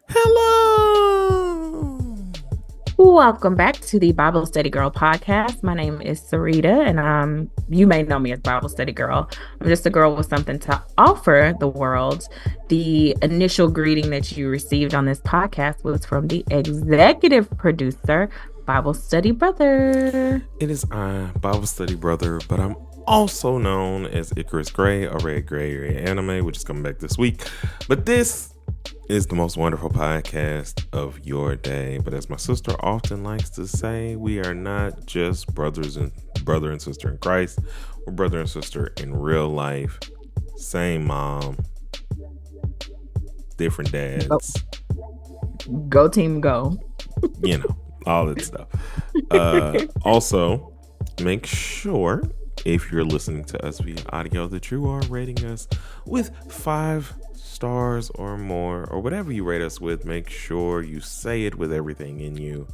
Hello. Welcome back to the Bible Study Girl podcast. My name is Sarita, and you may know me as Bible Study Girl. I'm just a girl with something to offer the world. The initial greeting that you received on this podcast was from the executive producer, Bible Study Brother. It is I, Bible Study Brother, but I'm also known as Icarus Gray, a red gray area anime, which is coming back this week. But this is the most wonderful podcast of your day. But as my sister often likes to say, we are not just brother and sister in Christ. We're brother and sister in real life. Same mom, different dads. Go team, go. You know, all that stuff. Also, make sure if you're listening to us via audio that you are rating us with 5 stars or more, or whatever you rate us with. Make sure you say it with everything in you.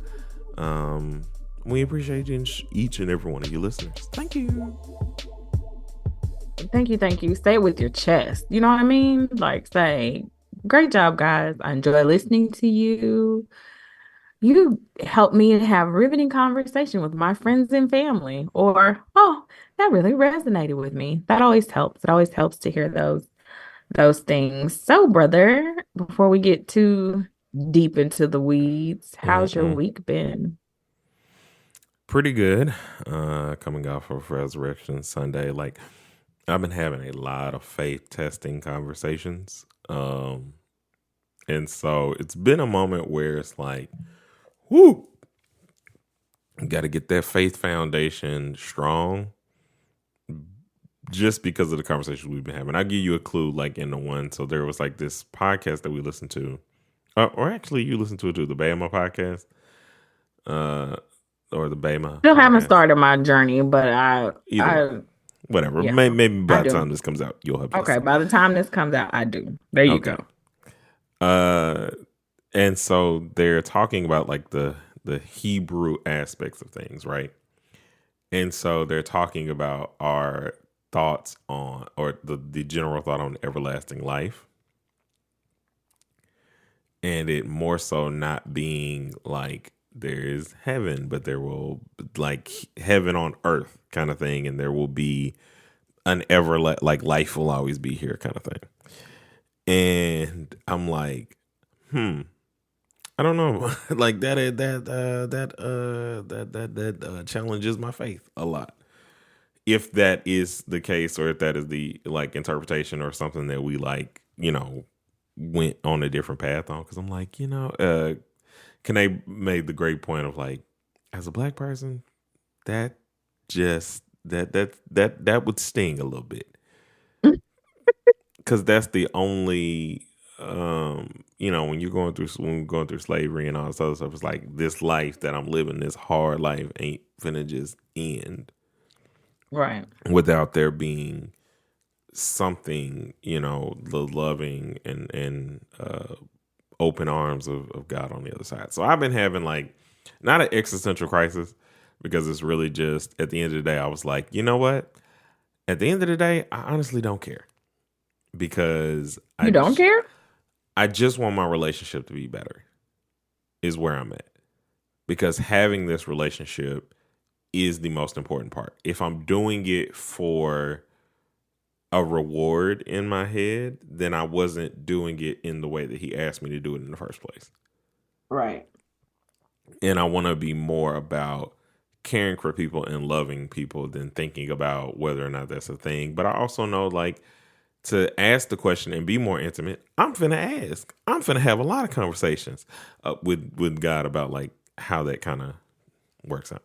We appreciate each and every one of you listeners. Thank you. Thank you. Say it with your chest. You know what I mean? Like, say, great job, guys. I enjoy listening to you. You help me have riveting conversation with my friends and family. Or, oh, that really resonated with me. That always helps. It always helps to hear those things. So, brother, before we get too deep into the weeds, how's your week been? Pretty good. Coming off of Resurrection Sunday, like I've been having a lot of faith testing conversations. And so it's been a moment where it's like, whoo, got to get that faith foundation strong. Just because of the conversations we've been having. I'll give you a clue, like in the one. So there was like this podcast that we listened to, or actually you listened to it too, the Bama podcast, or the Bama. Still haven't started my journey, but I whatever. Yeah, maybe by the time this comes out, you'll have. Okay, by the time this comes out, I do. There you go. And so they're talking about like the Hebrew aspects of things, right? And so they're talking about our thoughts on, or the general thought on everlasting life, and it more so not being like there is heaven, but there will like heaven on earth kind of thing, and there will be an like life will always be here kind of thing. And I'm like, I don't know, like that challenges my faith a lot. If that is the case, or if that is the like interpretation or something that we like, you know, went on a different path on. Cause I'm like, you know, Kanae made the great point of like, as a Black person, that just, that would sting a little bit. Cause that's the only, you know, when we're going through slavery and all this other stuff, it's like this life that I'm living, this hard life ain't finna just end. Right. Without there being something, you know, the loving and open arms of God on the other side. So I've been having like, not an existential crisis, because it's really just at the end of the day, I was like, you know what? At the end of the day, I honestly don't care. Because you don't care? I just want my relationship to be better, is where I'm at. Because having this relationship is the most important part. If I'm doing it for a reward in my head, then I wasn't doing it in the way that he asked me to do it in the first place. Right. And I want to be more about caring for people and loving people than thinking about whether or not that's a thing. But I also know, like, to ask the question and be more intimate, I'm finna ask. I'm finna have a lot of conversations with God about like how that kind of works out.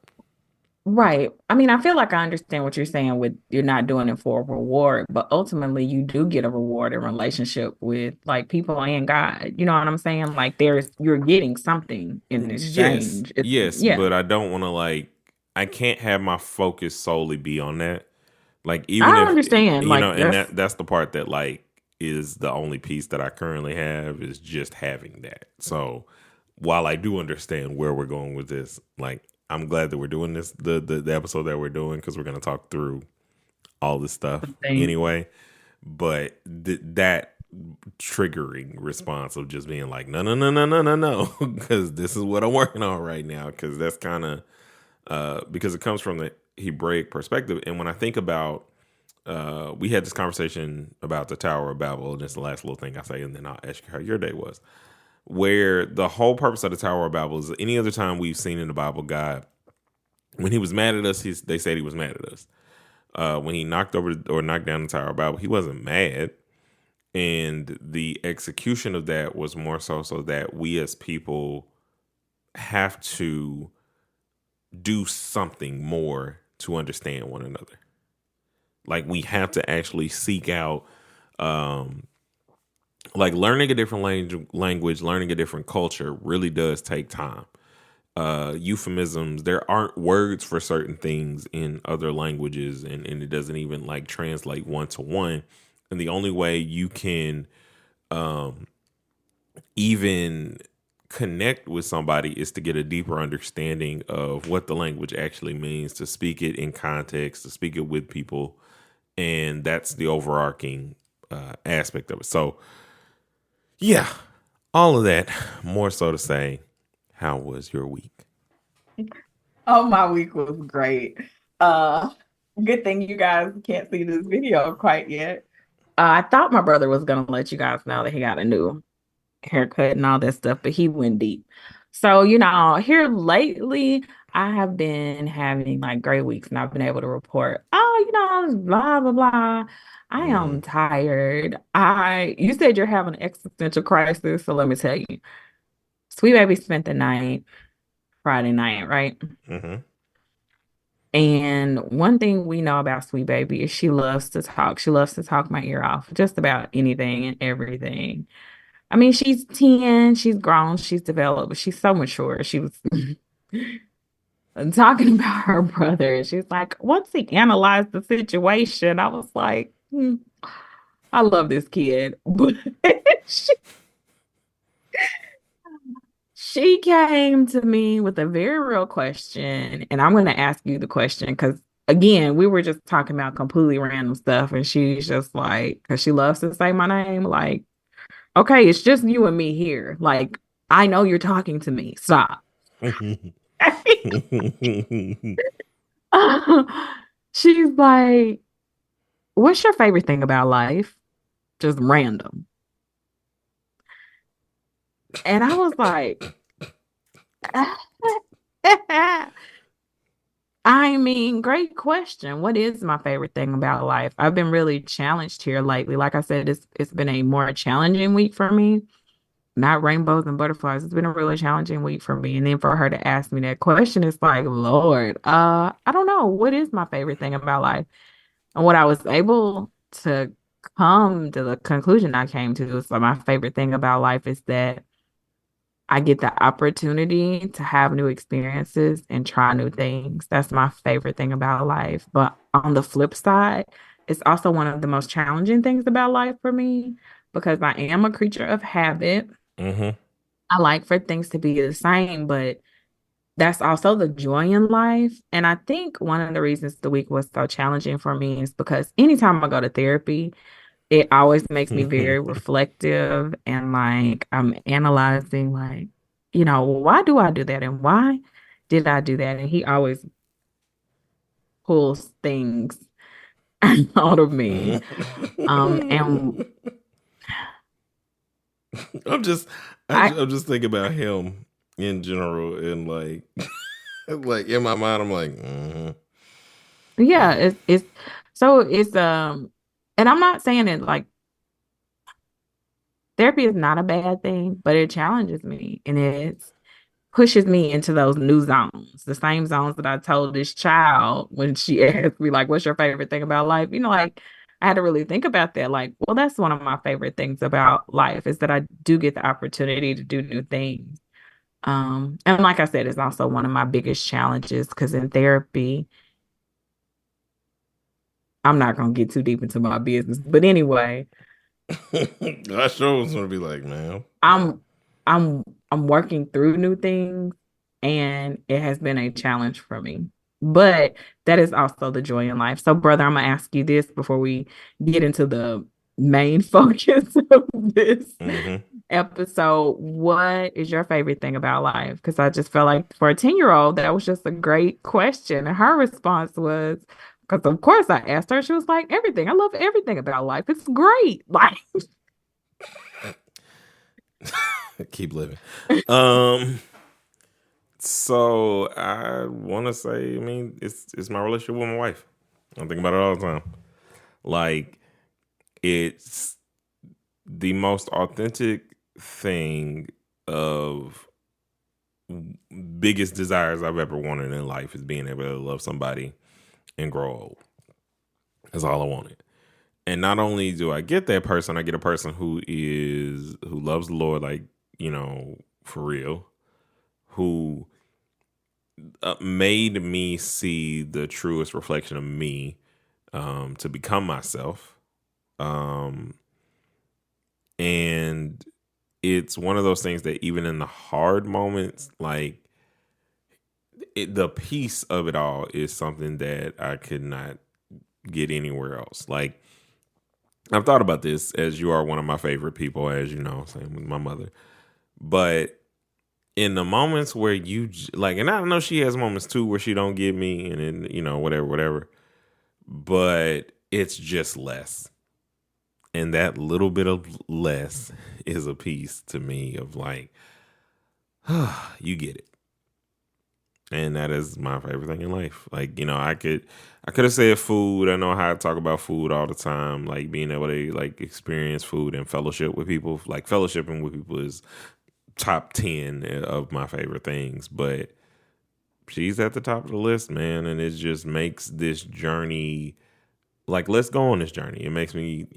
Right. I mean, I feel like I understand what you're saying with you're not doing it for a reward, but ultimately you do get a reward in relationship with like people and God. You know what I'm saying? Like you're getting something in exchange. Yes, but I don't want to like, I can't have my focus solely be on that. Like, even I if, understand, you like, know, and that's the part that like is the only piece that I currently have, is just having that. So while I do understand where we're going with this, like, I'm glad that we're doing this, the episode that we're doing, because we're gonna talk through all this stuff Thing. anyway. But that triggering response of just being like, no, no, no, no, no, no, no, because this is what I'm working on right now. Because that's kind of because it comes from the Hebraic perspective. And when I think about, we had this conversation about the Tower of Babel, and it's the last little thing I say, and then I'll ask you how your day was. Where the whole purpose of the Tower of Babel is any other time we've seen in the Bible, God, when he was mad at us, they said he was mad at us. When he knocked over or knocked down the Tower of Babel, he wasn't mad. And the execution of that was more so that we as people have to do something more to understand one another. Like we have to actually seek out, like learning a different language, learning a different culture really does take time. Euphemisms, there aren't words for certain things in other languages, and it doesn't even like translate one to one. And the only way you can even connect with somebody is to get a deeper understanding of what the language actually means, to speak it in context, to speak it with people. And that's the overarching aspect of it. So, yeah, all of that, more so to say, how was your week? Oh, my week was great. Uh, Good thing you guys can't see this video quite yet. I thought my brother was gonna let you guys know that he got a new haircut and all that stuff, but he went deep. So, here lately, I have been having like great weeks and I've been able to report, blah, blah, blah. I am Mm-hmm. tired. You said you're having an existential crisis, so let me tell you. Sweet baby spent the night, Friday night, right? Mm-hmm. And one thing we know about Sweet Baby is she loves to talk. She loves to talk my ear off, just about anything and everything. I mean, she's 10, she's grown, she's developed, but she's so mature. She was talking about her brother, and she's like, once he analyzed the situation, I was like, I love this kid. But she, she came to me with a very real question, and I'm going to ask you the question because, again, we were just talking about completely random stuff, and she's just like, because she loves to say my name, like, okay, it's just you and me here. Like, I know you're talking to me. Stop. She's like, what's your favorite thing about life? Just random. And I was like, I mean, great question. What is my favorite thing about life? I've been really challenged here lately. Like I said, it's been a more challenging week for me. Not rainbows and butterflies. It's been a really challenging week for me. And then for her to ask me that question, it's like, Lord, I don't know. What is my favorite thing about life? And what I was able to come to the conclusion I came to is like my favorite thing about life is that I get the opportunity to have new experiences and try new things. That's my favorite thing about life. But on the flip side, it's also one of the most challenging things about life for me because I am a creature of habit. Mm-hmm. I like for things to be the same, but that's also the joy in life. And I think one of the reasons the week was so challenging for me is because anytime I go to therapy, it always makes me very reflective and like I'm analyzing like, why do I do that and why did I do that? And he always pulls things out of me. And I'm just, I I'm just thinking about him in general, and like, like in my mind, I'm like, yeah, it's so it's and I'm not saying it like therapy is not a bad thing, but it challenges me and it pushes me into those new zones, the same zones that I told this child when she asked me, like, what's your favorite thing about life? Like I had to really think about that. Like, well, that's one of my favorite things about life is that I do get the opportunity to do new things. And like I said, it's also one of my biggest challenges because in therapy, I'm not gonna get too deep into my business. But anyway, I sure was gonna be like, man, I'm I'm I'm working through new things and it has been a challenge for me. But that is also the joy in life. So, brother, I'm gonna ask you this before we get into the main focus of this Mm-hmm. episode. What is your favorite thing about life? Because I just felt like for a 10-year-old, that was just a great question. And her response was, because of course I asked her, she was like, everything. I love everything about life. It's great. Like, Keep living. Um, so I want to say, I mean, it's my relationship with my wife. I think about it all the time. Like, it's the most authentic thing of biggest desires I've ever wanted in life is being able to love somebody and grow old. That's all I wanted. And not only do I get that person, I get a person who loves the Lord, like, for real, who made me see the truest reflection of me, to become myself. Um, and it's one of those things that even in the hard moments, like the peace of it all is something that I could not get anywhere else. Like, I've thought about this, as you are one of my favorite people, as you know, same with my mother. But in the moments where like, and I know she has moments too where she don't get me, and then whatever. But it's just less, and that little bit of less is a piece to me of like, you get it. And that is my favorite thing in life. Like, I could have said food. I know how I talk about food all the time. Like, being able to like experience food and fellowship with people. Like, fellowshipping with people is top 10 of my favorite things. But she's at the top of the list, man. And it just makes this journey, like, let's go on this journey. It makes me,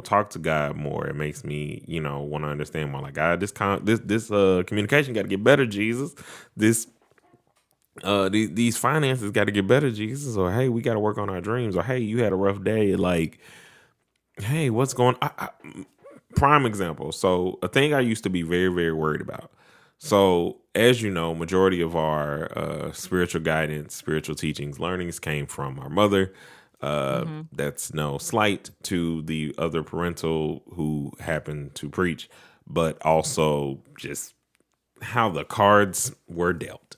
talk to God more. It makes me, want to understand more. Like, God, this communication got to get better, Jesus. This these finances got to get better, Jesus. Or, hey, we got to work on our dreams. Or, hey, you had a rough day. Like, hey, what's going on? Prime example. So, a thing I used to be very, very worried about. So, as you know, majority of our spiritual guidance, spiritual teachings, learnings came from our mother. mhm. That's no slight to the other parental who happened to preach, but also just how the cards were dealt.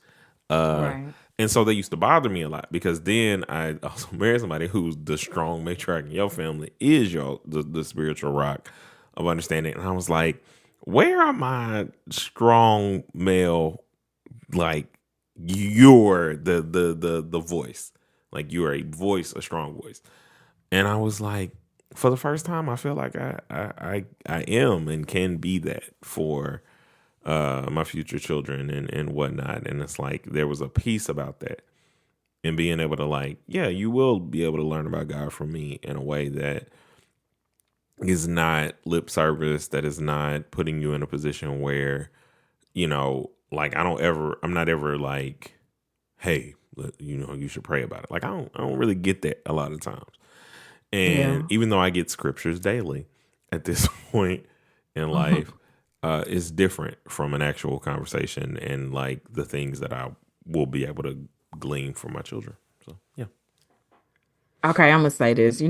Uh, Right. and so they used to bother me a lot, because then I also married somebody who's the strong matriarch in your family, is the spiritual rock of understanding. And I was like, where are my strong male? Like, you're the voice. Like, you're a voice, a strong voice. And I was like, for the first time, I feel like I am and can be that for my future children and whatnot. And it's like, there was a piece about that, and being able to, like, yeah, you will be able to learn about God from me in a way that is not lip service, that is not putting you in a position where, like, I'm not ever like, hey, you should pray about it. Like, I don't really get that a lot of times. And Yeah. even though I get scriptures daily at this point in life, it's different from an actual conversation and like the things that I will be able to glean from my children. So yeah. Okay, I'm gonna say this.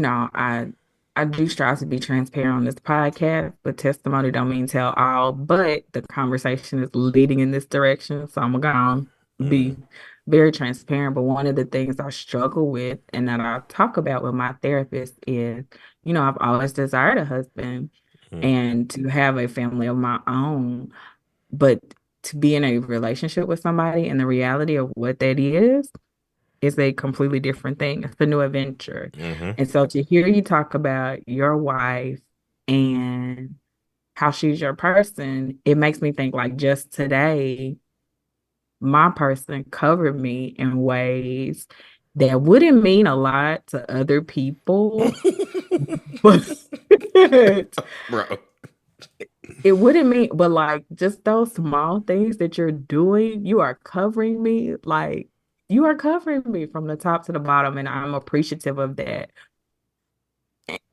I do strive to be transparent on this podcast, but testimony don't mean tell all. But the conversation is leading in this direction, so I'm gonna Mm, be very transparent. But one of the things I struggle with, and that I talk about with my therapist, is, I've always desired a husband mm, and to have a family of my own, but to be in a relationship with somebody and the reality of what that is a completely different thing. It's a new adventure. mm-hmm. And so to hear you talk about your wife and how she's your person, it makes me think like just today, my person covered me in ways that wouldn't mean a lot to other people, but Bro. it wouldn't mean, but like just those small things that you're doing, you are covering me. Like you are covering me from the top to the bottom, and I'm appreciative of that.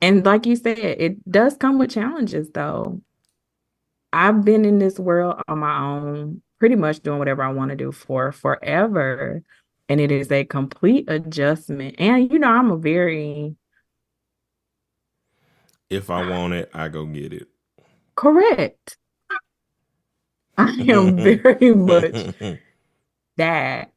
And like you said, it does come with challenges though. I've been in this world on my own pretty much doing whatever I want to do for forever. And it is a complete adjustment. And, I'm a very If I want it, I go get it. correct. I am very much that.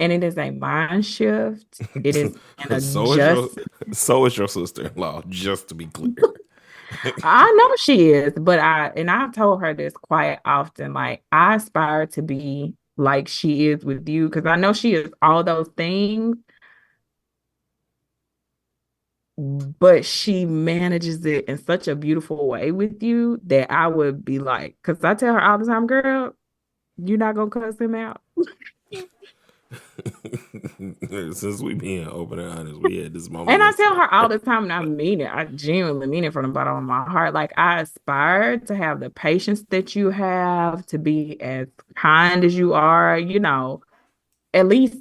And it is a mind shift. It is an so is your adjust. so is your sister-in-law, just to be clear. I know she is, but I've told her this quite often. Like, I aspire to be like she is with you because I know she is all those things, but she manages it in such a beautiful way with you that I would be like, because I tell her all the time, girl, you're not gonna cuss him out. Since we being open and honest, we had this moment And I tell yesterday. her all the time, and I mean it. I genuinely mean it from the bottom of my heart. Like, I aspire to have the patience that you have, to be as kind as you are, at least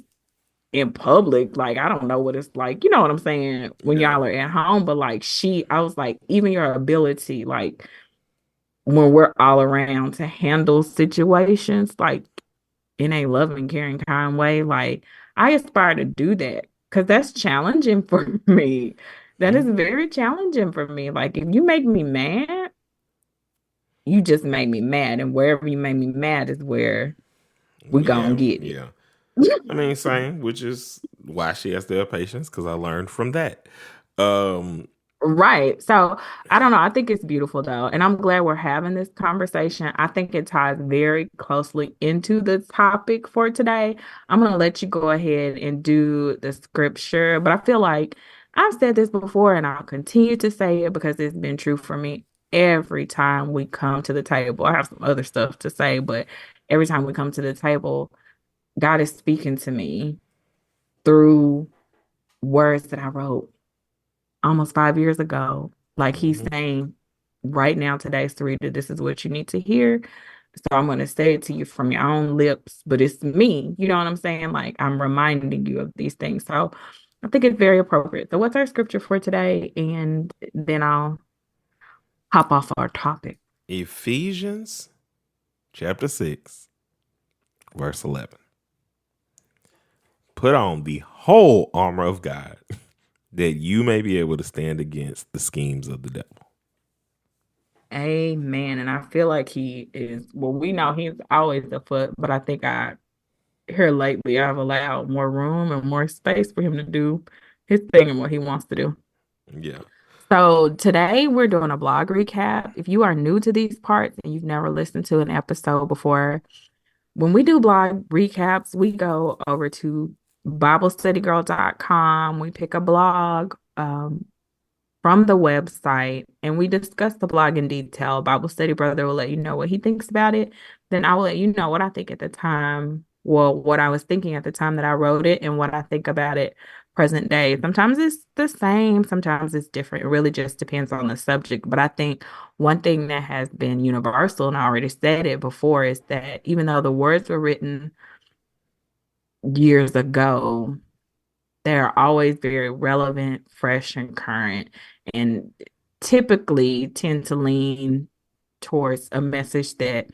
in public. Like, I don't know what it's like, you know what I'm saying, when Yeah. y'all are at home. But like, I was like, even your ability, like, when we're all around to handle situations, like, in a loving, caring, kind way. Like, I aspire to do that because that's challenging for me. That is Mm, very challenging for me. Like, if you make me mad, you just made me mad. And wherever you make me mad is where we we gonna have, get it. yeah. I mean, same, which is why she has to have patience, because I learned from that. Um, Right. So I don't know. I think it's beautiful though. And I'm glad we're having this conversation. I think it ties very closely into the topic for today. I'm going to let you go ahead and do the scripture. But I feel like I've said this before and I'll continue to say it because it's been true for me every time we come to the table. I have some other stuff to say, but every time we come to the table, God is speaking to me through words that I wrote almost 5 years ago. Like, he's mhm. saying, right now, today, Sarita, this is what you need to hear. So I'm going to say it to you from your own lips, but it's me. You know what I'm saying? Like, I'm reminding you of these things. So I think it's very appropriate. So what's our scripture for today? And then I'll hop off our topic. Ephesians chapter 6, verse 11. Put on the whole armor of God, that you may be able to stand against the schemes of the devil. Amen. And I feel like he is, well, we know he's always the foot, but I think here lately, I've allowed more room and more space for him to do his thing and what he wants to do. Yeah. So today we're doing a blog recap. If you are new to these parts and you've never listened to an episode before, when we do blog recaps, we go over to biblestudygirl.com. We pick a blog, from the website and we discuss the blog in detail. Bible Study Brother will let you know what he thinks about it. Then I will let you know what I think at the time. Well, what I was thinking at the time that I wrote it and what I think about it present day. Sometimes it's the same, sometimes it's different. It really just depends on the subject. But I think one thing that has been universal, and I already said it before, is that even though the words were written years ago, they're always very relevant, fresh, and current, and typically tend to lean towards a message that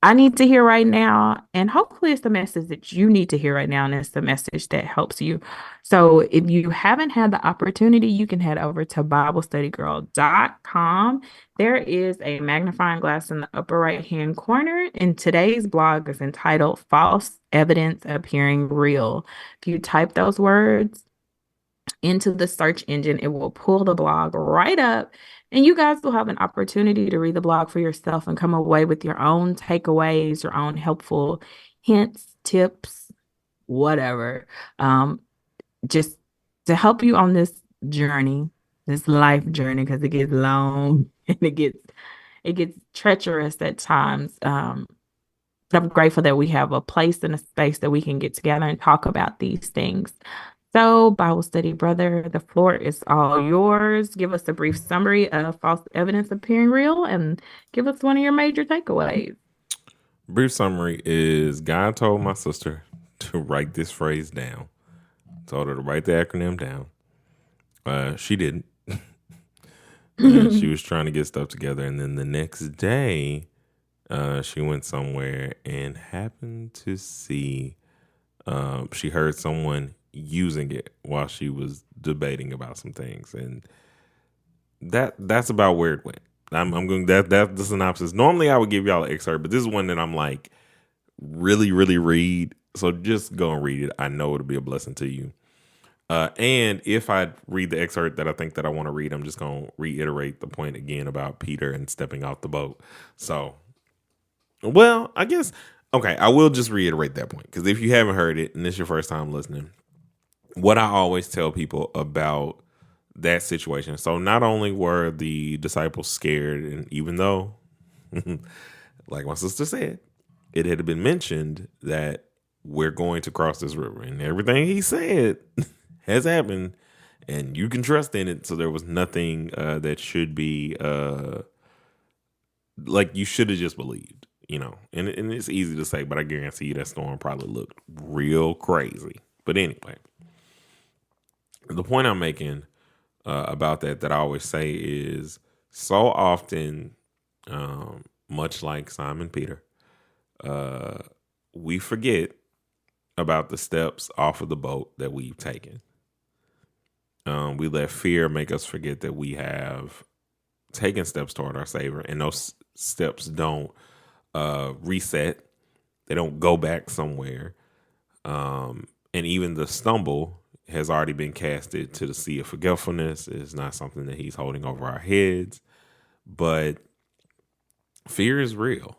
I need to hear right now. And hopefully, it's the message that you need to hear right now, and it's the message that helps you. So, if you haven't had the opportunity, you can head over to biblestudygirl.com. There is a magnifying glass in the upper right hand corner, and today's blog is entitled False Evidence Appearing Real. If you type those words into the search engine, it will pull the blog right up, and you guys will have an opportunity to read the blog for yourself and come away with your own takeaways, your own helpful hints, tips, whatever, just to help you on this journey, this life journey, because it gets long and it gets treacherous at times. But I'm grateful that we have a place and a space that we can get together and talk about these things. So, Bible study, brother, the floor is all yours. Give us a brief summary of false evidence appearing real and give us one of your major takeaways. Brief summary is God told my sister to write this phrase down. Told her to write the acronym down. She didn't. She was trying to get stuff together, and then the next day, She went somewhere and happened to see. She heard someone using it while she was debating about some things, and that's about where it went. I'm going that's the synopsis. Normally, I would give y'all an excerpt, but this is one that I'm like really read. So just go and read it. I know it'll be a blessing to you. And if I read the excerpt that I think that I want to read, I'm just going to reiterate the point again about Peter and stepping off the boat. So, well, I guess, okay, I will just reiterate that point because if you haven't heard it and it's your first time listening, what I always tell people about that situation. So, not only were the disciples scared, and even though, like my sister said, it had been mentioned that we're going to cross this river, and everything he said has happened, and you can trust in it. So there was nothing that should be like you should have just believed, you know. And it's easy to say, but I guarantee you that storm probably looked real crazy. But anyway, the point I'm making about that I always say is so often, much like Simon Peter, we forget about the steps off of the boat that we've taken. We let fear make us forget that we have taken steps toward our Savior, and those steps don't reset. They don't go back somewhere. And even the stumble has already been casted to the sea of forgetfulness. It's not something that he's holding over our heads. But fear is real.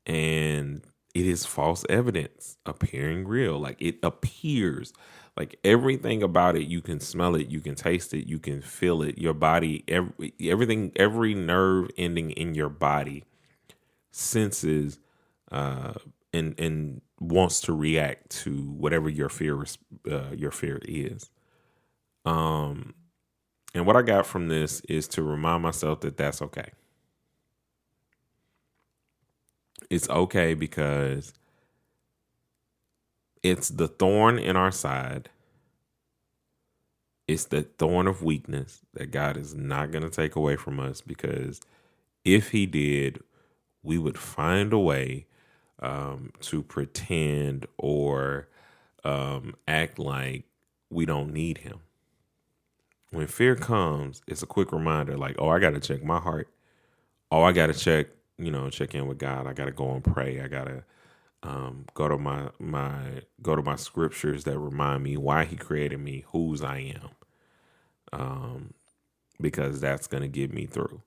And it is false evidence appearing real. Like it appears like everything about it. You can smell it. You can taste it. You can feel it. Your body, everything, every nerve ending in your body senses and wants to react to whatever your fear is. And what I got from this is to remind myself that that's okay. It's okay because it's the thorn in our side. It's the thorn of weakness that God is not going to take away from us, because if he did, we would find a way to pretend or act like we don't need him. When fear comes, it's a quick reminder like, oh, I got to check my heart. Oh, I got to check in with God. I got to go and pray. I got to go to my scriptures that remind me why he created me, whose I am, because that's going to get me through.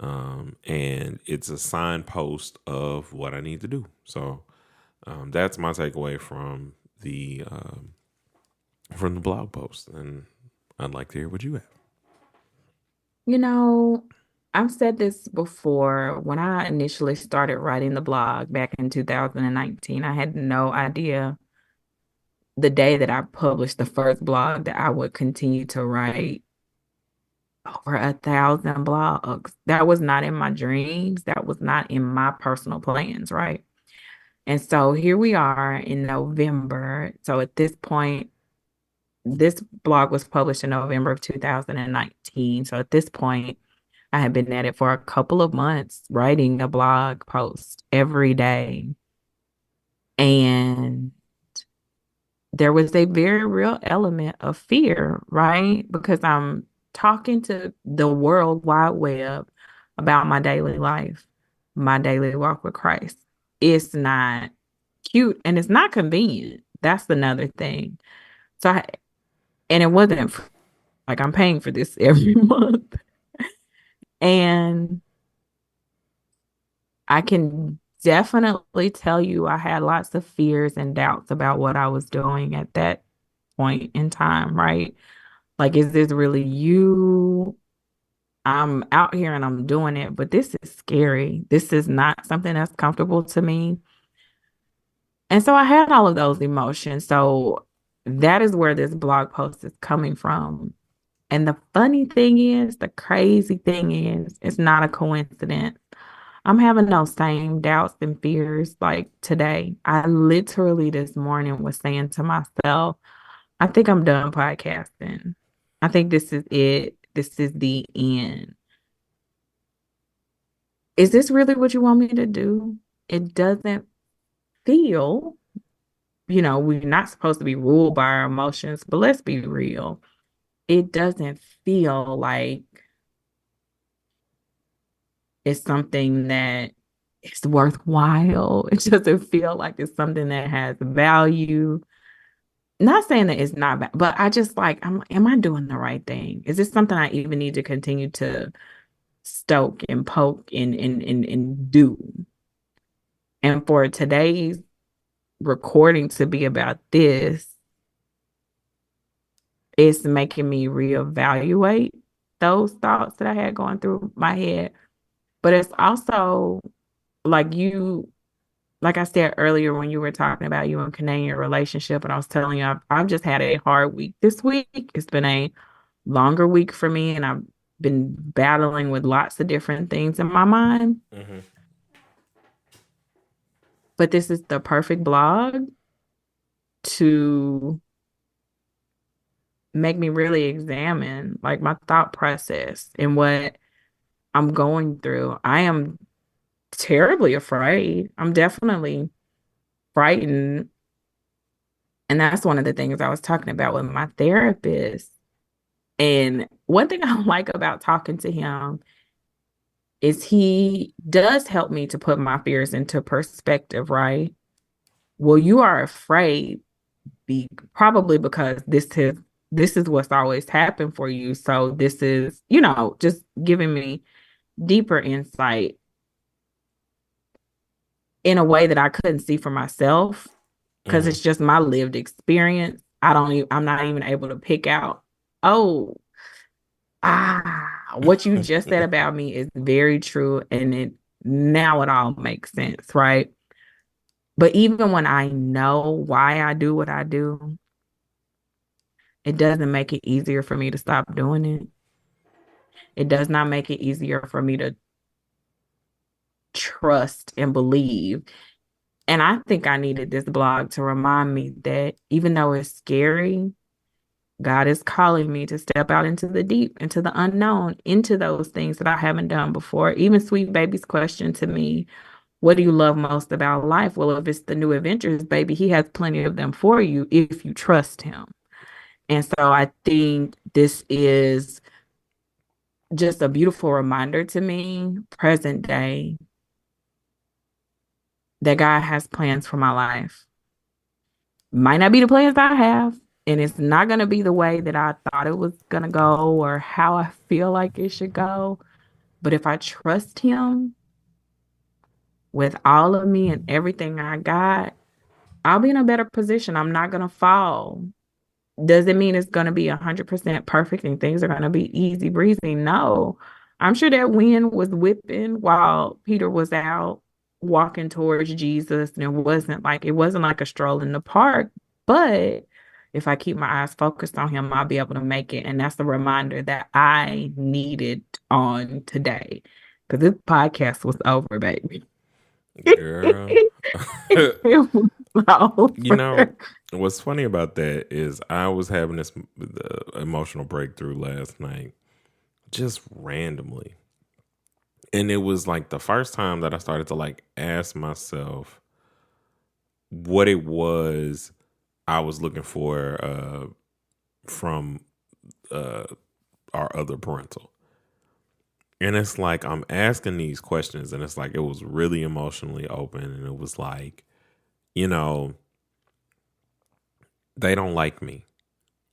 And it's a signpost of what I need to do. So that's my takeaway from the blog post, and I'd like to hear what you have. You know, I've said this before. When I initially started writing the blog back in 2019, I had no idea the day that I published the first blog that I would continue to write over 1,000 blogs. That was not in my dreams. That was not in my personal plans, right? And so here we are in November. So at this point, this blog was published in November of 2019. So at this point, I had been at it for a couple of months, writing a blog post every day. And there was a very real element of fear, right? Because I'm talking to the World Wide Web about my daily life, my daily walk with Christ. It's not cute and it's not convenient. That's another thing. And it wasn't like I'm paying for this every month. And I can definitely tell you I had lots of fears and doubts about what I was doing at that point in time, right? Like, is this really you? I'm out here and I'm doing it, but this is scary. This is not something that's comfortable to me. And so I had all of those emotions. So that is where this blog post is coming from. And the funny thing is, the crazy thing is, it's not a coincidence. I'm having those same doubts and fears like today. I literally this morning was saying to myself, I think I'm done podcasting. I think this is it. This is the end. is this really what you want me to do? It doesn't feel, we're not supposed to be ruled by our emotions, but let's be real. It doesn't feel like it's something that is worthwhile. It doesn't feel like it's something that has value. Not saying that it's not bad, but I just like, am I doing the right thing? Is this something I even need to continue to stoke and poke and do? And for today's recording to be about this, it's making me reevaluate those thoughts that I had going through my head. But it's also like like I said earlier when you were talking about you and Canadian relationship, and I was telling you I've just had a hard week this week. It's been a longer week for me, and I've been battling with lots of different things in my mind. Mm-hmm. But this is the perfect blog to make me really examine like my thought process and what I'm going through. I am terribly afraid. I'm definitely frightened. And that's one of the things I was talking about with my therapist. And one thing I like about talking to him is he does help me to put my fears into perspective, right? Well, you are afraid probably because this is what's always happened for you. So this is, just giving me deeper insight in a way that I couldn't see for myself because Mm-hmm. it's just my lived experience. I'm not even able to pick out, oh, what you just said about me is very true. And now it all makes sense, right? But even when I know why I do what I do, it doesn't make it easier for me to stop doing it. It does not make it easier for me to trust and believe. And I think I needed this blog to remind me that even though it's scary, God is calling me to step out into the deep, into the unknown, into those things that I haven't done before. Even Sweet Baby's question to me, what do you love most about life? Well, if it's the new adventures, baby, he has plenty of them for you if you trust him. And so I think this is just a beautiful reminder to me, present day, that God has plans for my life. Might not be the plans I have, and it's not going to be the way that I thought it was going to go or how I feel like it should go. But if I trust him with all of me and everything I got, I'll be in a better position. I'm not going to fall. Does it mean it's going to be 100% perfect and things are going to be easy breezy? No. I'm sure that wind was whipping while Peter was out walking towards Jesus, and it wasn't like a stroll in the park. But if I keep my eyes focused on him, I'll be able to make it. And that's the reminder that I needed on today. Because this podcast was over, baby. Girl. It was You know, over. what's funny about that is I was having this emotional breakthrough last night, just randomly. And it was like the first time that I started to like ask myself what it was I was looking for from uh, our other parental. And it's like I'm asking these questions, and it's like it was really emotionally open. And it was like, you know, they don't like me.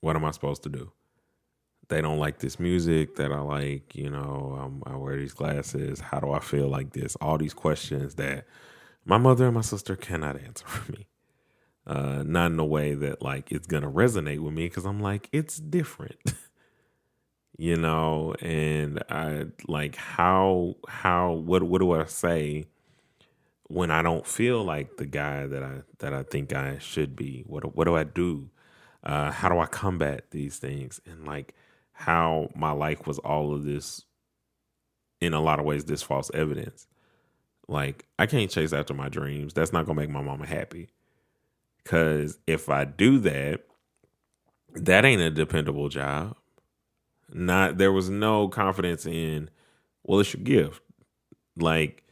What am I supposed to do? They don't like this music that I like. I wear these glasses. How do I feel like this? All these questions that my mother and my sister cannot answer for me. Not in a way that like it's gonna resonate with me because I'm like it's different, And I like what do I say when I don't feel like the guy that I think I should be? What do I do? How do I combat these things? And like how my life was all of this in a lot of ways, this false evidence. Like I can't chase after my dreams. That's not gonna make my mama happy. Cause if I do that, that ain't a dependable job. There was no confidence in, well, it's your gift. like,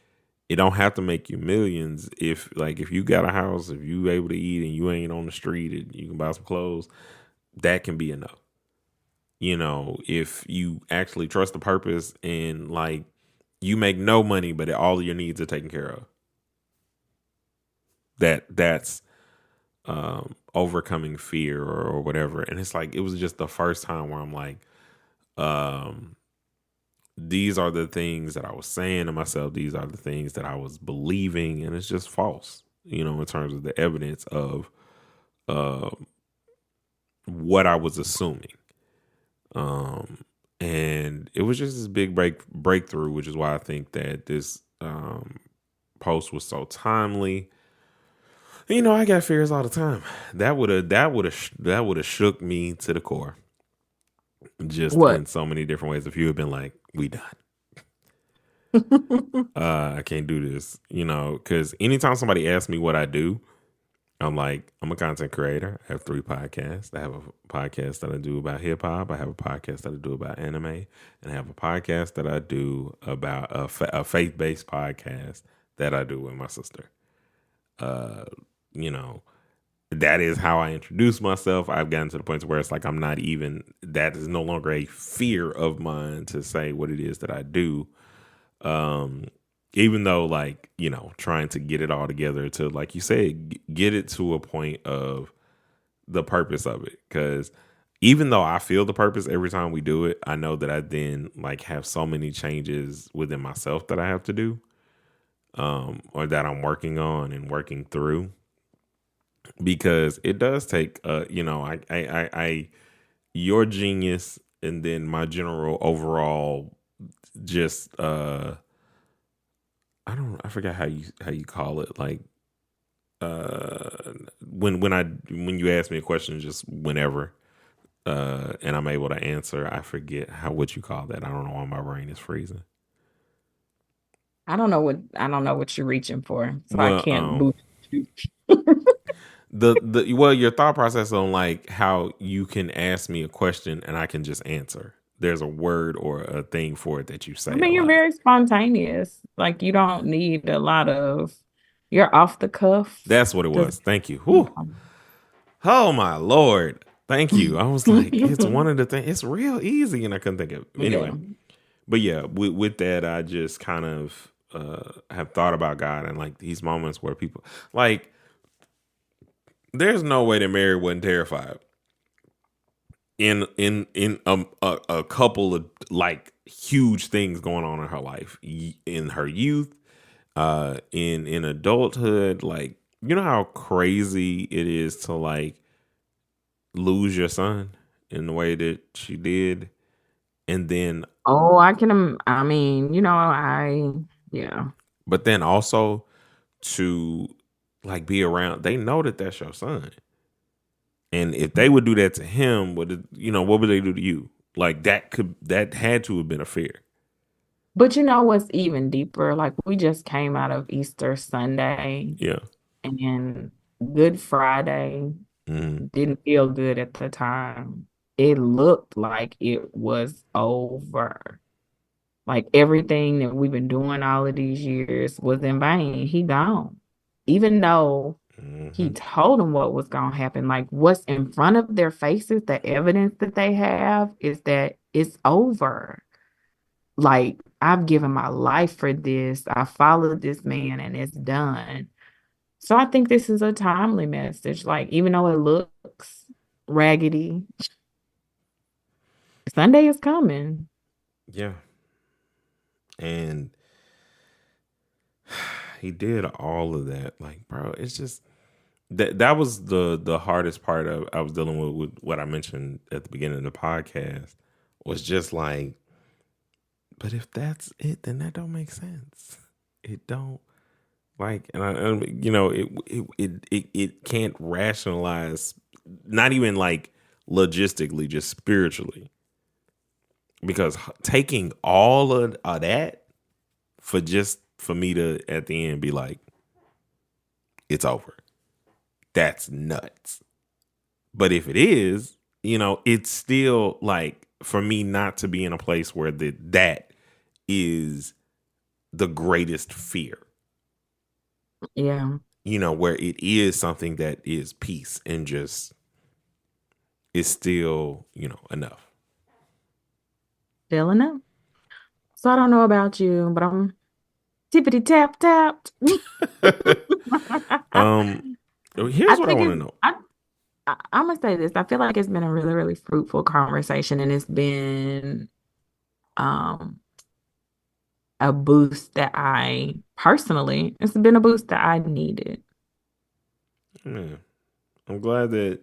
it don't have to make you millions. If you got a house, if you able to eat and you ain't on the street and you can buy some clothes, that can be enough. If you actually trust the purpose and like you make no money, but all of your needs are taken care of. That's overcoming fear or whatever. And it's like, it was just the first time where I'm like, these are the things that I was saying to myself. These are the things that I was believing, and it's just false, in terms of the evidence of uh, what I was assuming. And it was just this big breakthrough, which is why I think that this post was so timely. I got fears all the time. That would have shook me to the core. Just What? in so many different ways. If you had been like, we done. I can't do this, because anytime somebody asks me what I do, I'm like, I'm a content creator. I have 3 podcasts. I have a podcast that I do about hip hop. I have a podcast that I do about anime, and I have a podcast that I do about a faith-based podcast that I do with my sister. That is how I introduce myself. I've gotten to the point where it's like, that is no longer a fear of mine to say what it is that I do. Even though, like, trying to get it all together to, like you said, get it to a point of the purpose of it. Because even though I feel the purpose every time we do it, I know that I then like have so many changes within myself that I have to do, or that I'm working on and working through. Because it does take, your genius and then my general overall, just I forgot how you call it, like when you ask me a question, just whenever, and I'm able to answer, I forget what you call that. I don't know why my brain is freezing. I don't know what you're reaching for, so I Well, can't boost you. your thought process on like how you can ask me a question and I can just answer. There's a word or a thing for it that you say I a mean, you're lot. very spontaneous. Like you don't need a lot of. You're off the cuff. That's what it Just was. Thank you. Whew. Oh my Lord. Thank you. I was like, it's one of the things. It's real easy, and I couldn't think of it. yeah. Anyway. But yeah, with that, I just kind of have thought about God and like these moments where people like, there's no way that Mary wasn't terrified in a couple of like huge things going on in her life, in her youth, in adulthood. Like, you know how crazy it is to like lose your son in the way that she did, and then Oh, I mean, yeah. but then also to like be around. They know that that's your son, and if they would do that to him, what would they do to you? Like that had to have been a fear. But you know what's even deeper? Like we just came out of Easter Sunday Yeah. and Good Friday Mm-hmm. didn't feel good at the time. It looked like it was over. Like everything that we've been doing all of these years was in vain. He gone. Even though he Mm-hmm. told them what was going to happen, like what's in front of their faces, the evidence that they have is that it's over. Like I've given my life for this. I followed this man and it's done. So I think this is a timely message. Like even though it looks raggedy, Sunday is coming. Yeah. And he did all of that. Like, bro, it's just that was the hardest part of I was dealing with what I mentioned at the beginning of the podcast, was just like, but if that's it, then that don't make sense. It don't, like, and it can't rationalize, not even like logistically, just spiritually, because taking all of that for me to at the end be like, it's over. That's nuts. But if it is, it's still like, for me not to be in a place where that is the greatest fear. Yeah. Where it is something that is peace and just is still, enough. Still enough. So I don't know about you, but I'm tippity tap tapped. um, I Here's what I think want to know. I'm gonna say this. I feel like it's been a really, really fruitful conversation, and it's been um a boost that it's been a boost that I needed. Yeah, I'm glad that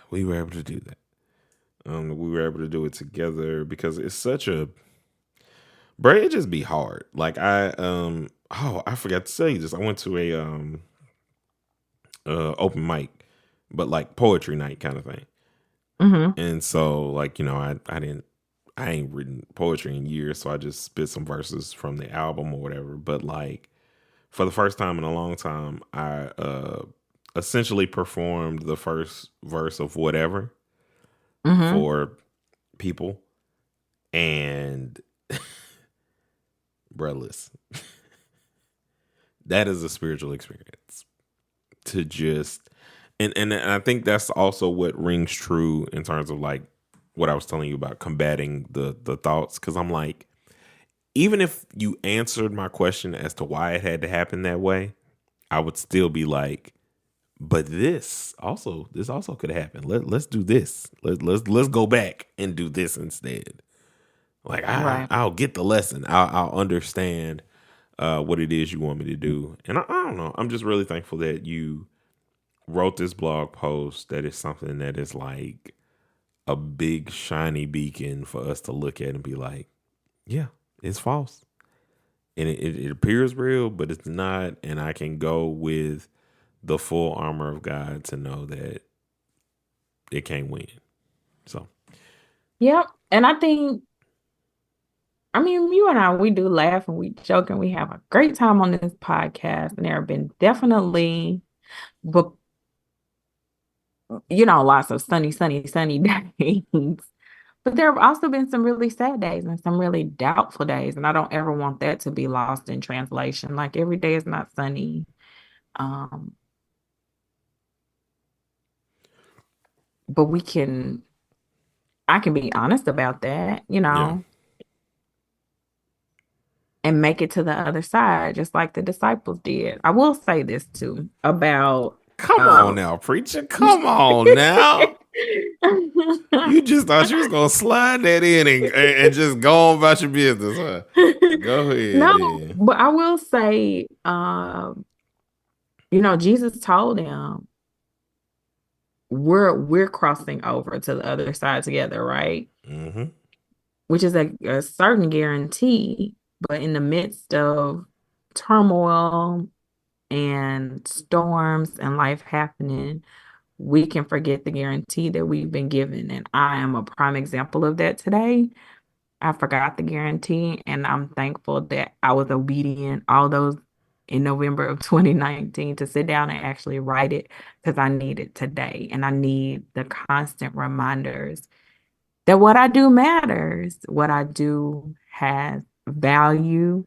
we were able to do that. We were able to do it together because it's such a, bro, it just be hard. Like I forgot to tell you this. I went to a open mic, but like poetry night kind of thing. Hmm. And so like, I ain't written poetry in years, so I just spit some verses from the album or whatever. But like for the first time in a long time, I essentially performed the first verse of whatever Hmm. for people. And bruh, listen, that is a spiritual experience to just, and I think that's also what rings true in terms of like what I was telling you about combating the thoughts. Cause I'm like, even if you answered my question as to why it had to happen that way, I would still be like, but this also could happen. Let's do this. Let's go back and do this instead. Like Right. I'll get the lesson. I'll understand what it is you want me to do. And I don't know. I'm just really thankful that you wrote this blog post. That is something that is like a big shiny beacon for us to look at and be like, yeah, it's false. And it appears real, but it's not. And I can go with the full armor of God to know that it can't win. So Yep. And I mean, you and I, we do laugh and we joke and we have a great time on this podcast. And there have been definitely, but lots of sunny, sunny, sunny days. But there have also been some really sad days and some really doubtful days. And I don't ever want that to be lost in translation. Like every day is not sunny. Um, but I can be honest about that, yeah. and make it to the other side, just like the disciples did. I will say this too about Come on um now, preacher. Come on now. You just thought you was gonna slide that in and just go on about your business, huh? Go ahead, no, then. but I will say, Jesus told them we're crossing over to the other side together, right? Mm-hmm. Which is a certain guarantee, but in the midst of turmoil and storms and life happening, we can forget the guarantee that we've been given. And I am a prime example of that today. I forgot the guarantee, and I'm thankful that I was obedient all those in November of 2019 to sit down and actually write it because I need it today. And I need the constant reminders that what I do matters, what I do has value,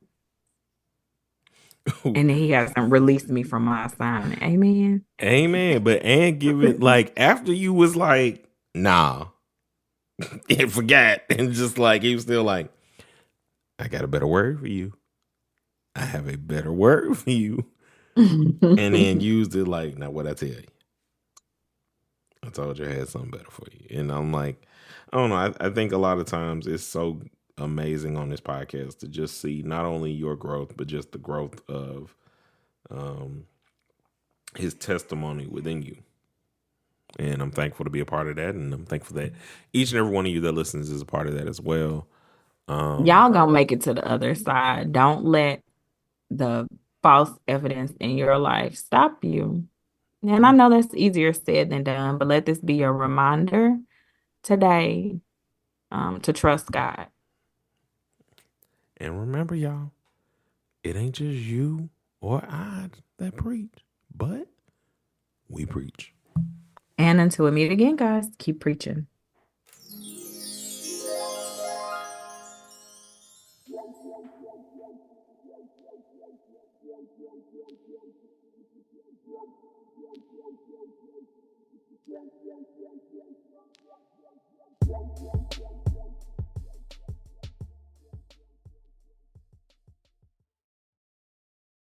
and he hasn't released me from my assignment. Amen. Amen. But and giving like after you was like, nah, and forgot, and just like he was still like, I got a better word for you. I have a better word for you. And then used it like, now what I tell you. I told you I had something better for you. And I'm like, I don't know. I think a lot of times it's so amazing on this podcast to just see not only your growth, but just the growth of um, his testimony within you. And I'm thankful to be a part of that. And I'm thankful that each and every one of you that listens is a part of that as well. Y'all gonna make it to the other side. Don't let the false evidence in your life stop you. And I know that's easier said than done, but let this be a reminder today, to trust God. And remember, y'all, it ain't just you or I that preach, but we preach. And until we meet again, guys, keep preaching.